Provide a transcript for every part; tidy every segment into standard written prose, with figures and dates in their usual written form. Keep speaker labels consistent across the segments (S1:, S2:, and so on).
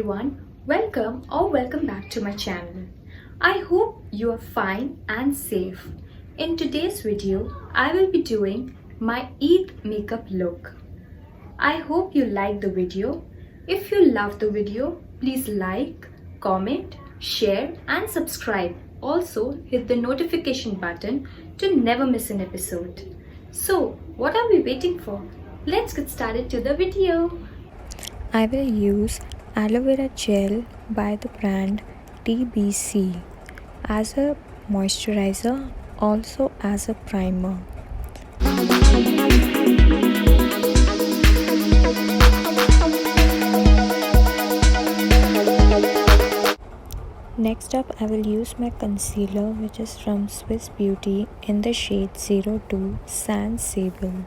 S1: everyone, welcome back to my channel. I hope you are fine and safe. In today's video, I will be doing my Eid makeup look. I hope you like the video. If you love the video, please like, comment, share and subscribe. Also hit the notification button to never miss an episode. So what are we waiting for? Let's get started to the video.
S2: I will use aloe vera gel by the brand TBC as a moisturizer, also as a primer. Next up, I will use my concealer, which is from Swiss Beauty in the shade 02 Sand Sable.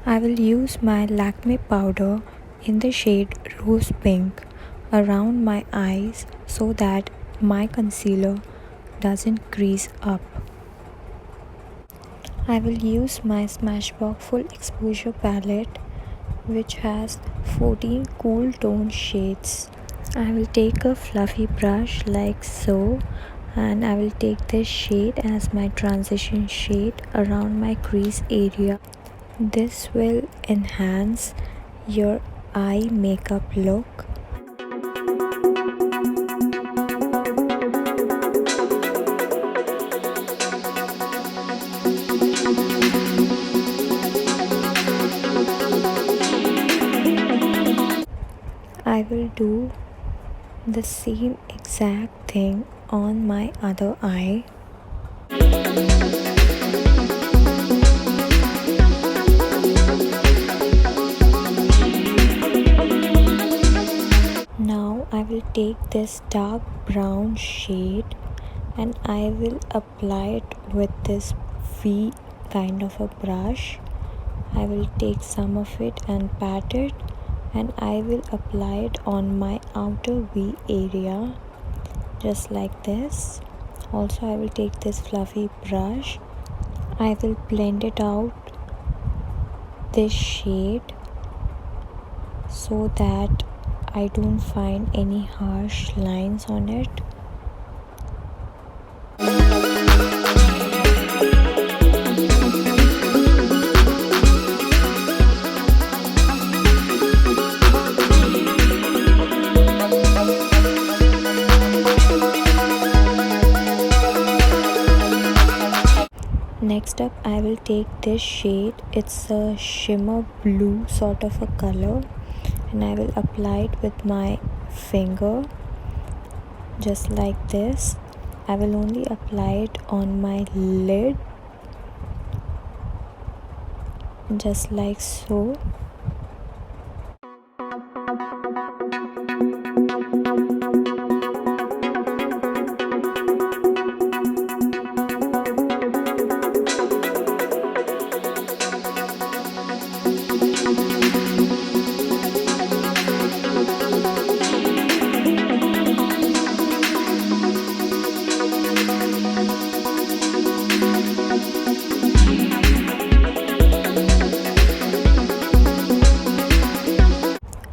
S2: I will use my Lakme powder in the shade Rose Pink around my eyes so that my concealer doesn't crease up. I will use my Smashbox Full Exposure palette, which has 14 cool tone shades. I will take a fluffy brush like so, and I will take this shade as my transition shade around my crease area. This will enhance your eye makeup look. I will do the same exact thing on my other eye. Now I will take this dark brown shade and I will apply it with this V kind of a brush. I will take some of it and pat it, and I will apply it on my outer V area just like this. Also I will take this fluffy brush. I will blend it out this shade so that I don't find any harsh lines on it. Next up, I will take this shade. It's a shimmer blue sort of a color, and I will apply it with my finger just like this. I will only apply it on my lid just like so.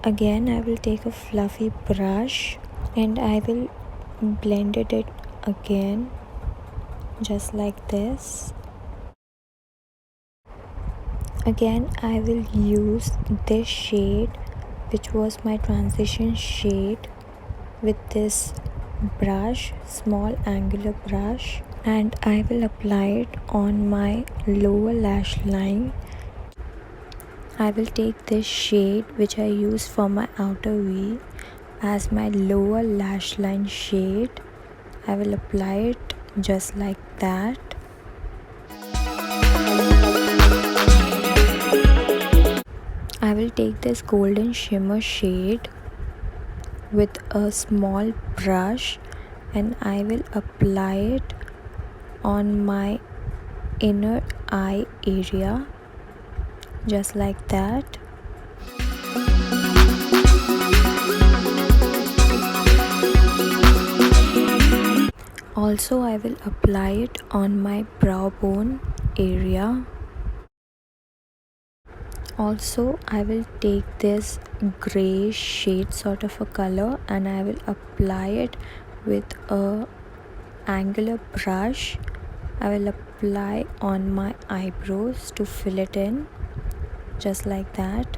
S2: Again, I will take a fluffy brush and I will blend it again just like this. Again, I will use this shade, which was my transition shade, with this brush, small angular brush, and I will apply it on my lower lash line. I will take this shade which I use for my outer V as my lower lash line shade. I will apply it just like that. I will take this golden shimmer shade with a small brush and I will apply it on my inner eye area just like that. Also, I will apply it on my brow bone area. Also, I will take this gray shade sort of a color and I will apply it with a angular brush. I will apply on my eyebrows to fill it in, just like that.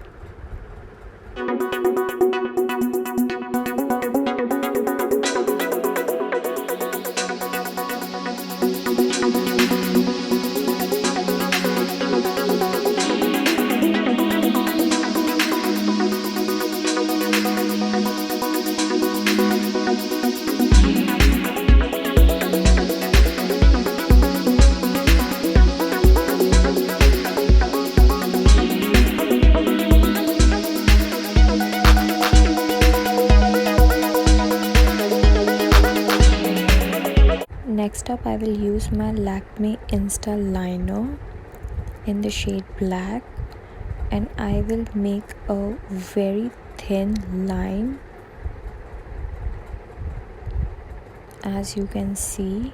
S2: Next up, I will use my Lakme Insta liner in the shade black, and I will make a very thin line, as you can see.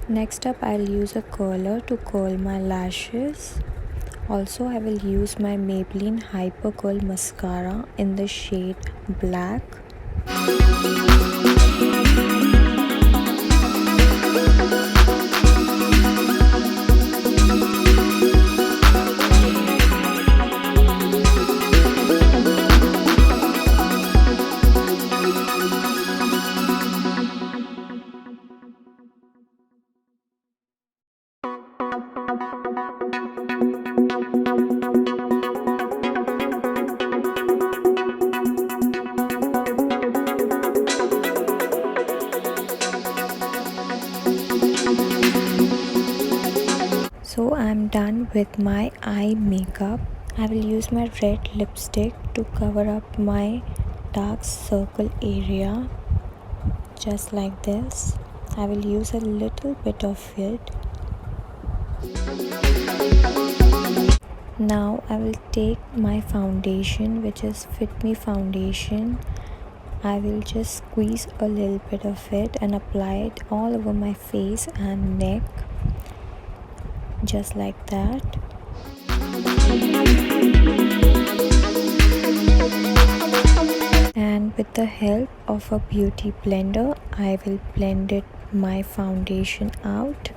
S2: Next up, I'll use a curler to curl my lashes. Also, I will use my Maybelline Hyper Curl Mascara in the shade black. So I'm done with my eye makeup. I will use my red lipstick to cover up my dark circle area, just like this. I will use a little bit of it. Now I will take my foundation, which is Fit Me foundation. I will just squeeze a little bit of it and apply it all over my face and neck, just like that. And with the help of a beauty blender, I will blend it my foundation out.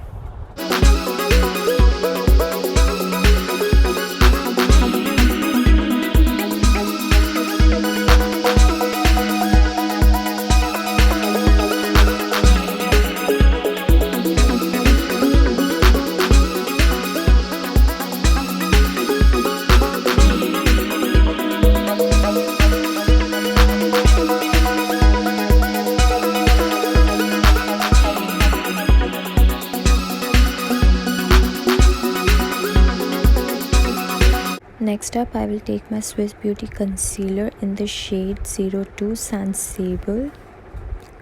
S2: Next up, I will take my Swiss Beauty concealer in the shade 02 Sand Sable,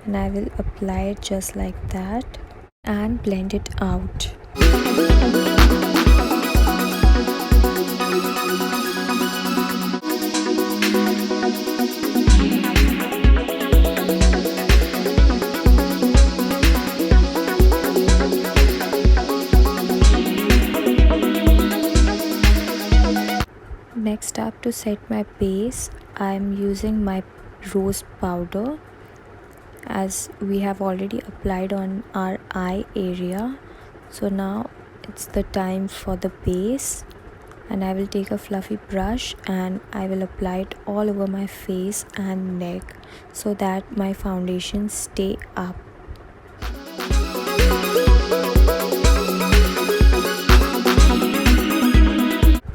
S2: and I will apply it just like that and blend it out. Next up, to set my base, I am using my rose powder, as we have already applied on our eye area. So now it's the time for the base, and I will take a fluffy brush and I will apply it all over my face and neck so that my foundation stay up.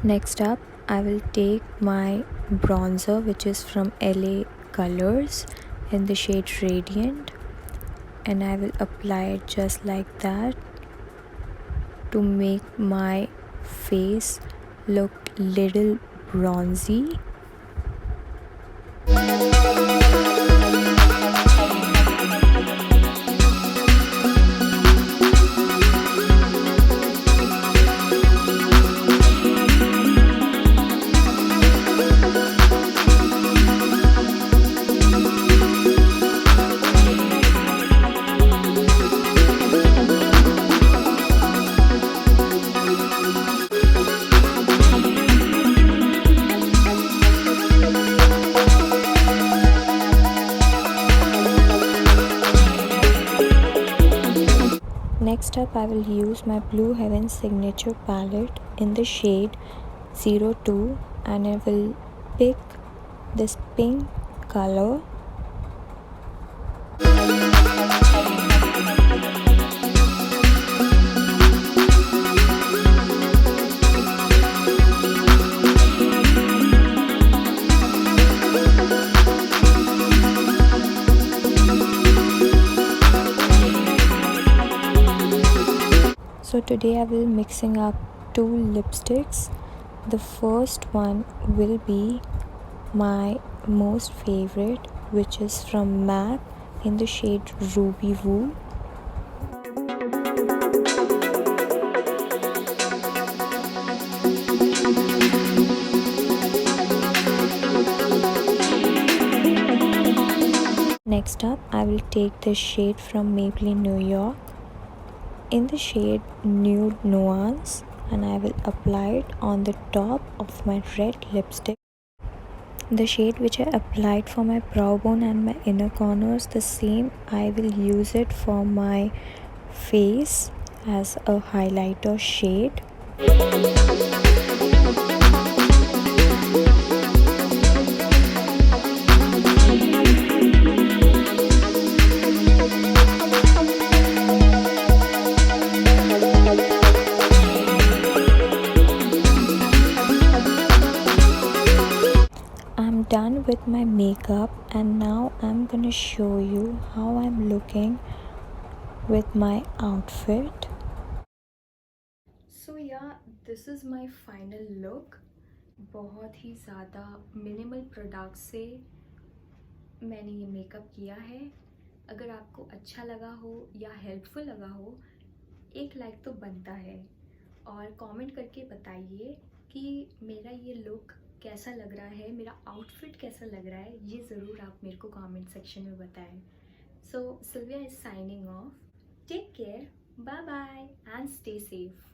S2: Next up, I will take my bronzer, which is from LA Colors in the shade Radiant, and I will apply it just like that to make my face look little bronzy. Next up, I will use my Blue Heaven Signature palette in the shade 02, and I will pick this pink color. So today I will mixing up two lipsticks. The first one will be my most favorite, which is from MAC in the shade Ruby Woo. Next up, I will take this shade from Maybelline New York in the shade Nude Nuance, and I will apply it on the top of my red lipstick. The shade which I applied for my brow bone and my inner corners, the same I will use it for my face as a highlighter shade. I'm done with my makeup, and now I'm gonna show you how I'm looking with my outfit.
S1: So yeah, this is my final look. बहुत ही ज़्यादा minimal product से मैंने ये makeup किया है। अगर आपको अच्छा लगा हो या हेल्पफुल लगा हो, एक लाइक तो बनता है। और कमेंट करके बताइए कि मेरा ये लुक कैसा लग रहा है, मेरा आउटफिट कैसा लग रहा है, ये ज़रूर आप मेरे को कमेंट सेक्शन में बताएं। So Sylvia is signing off. Take care, bye bye and stay safe.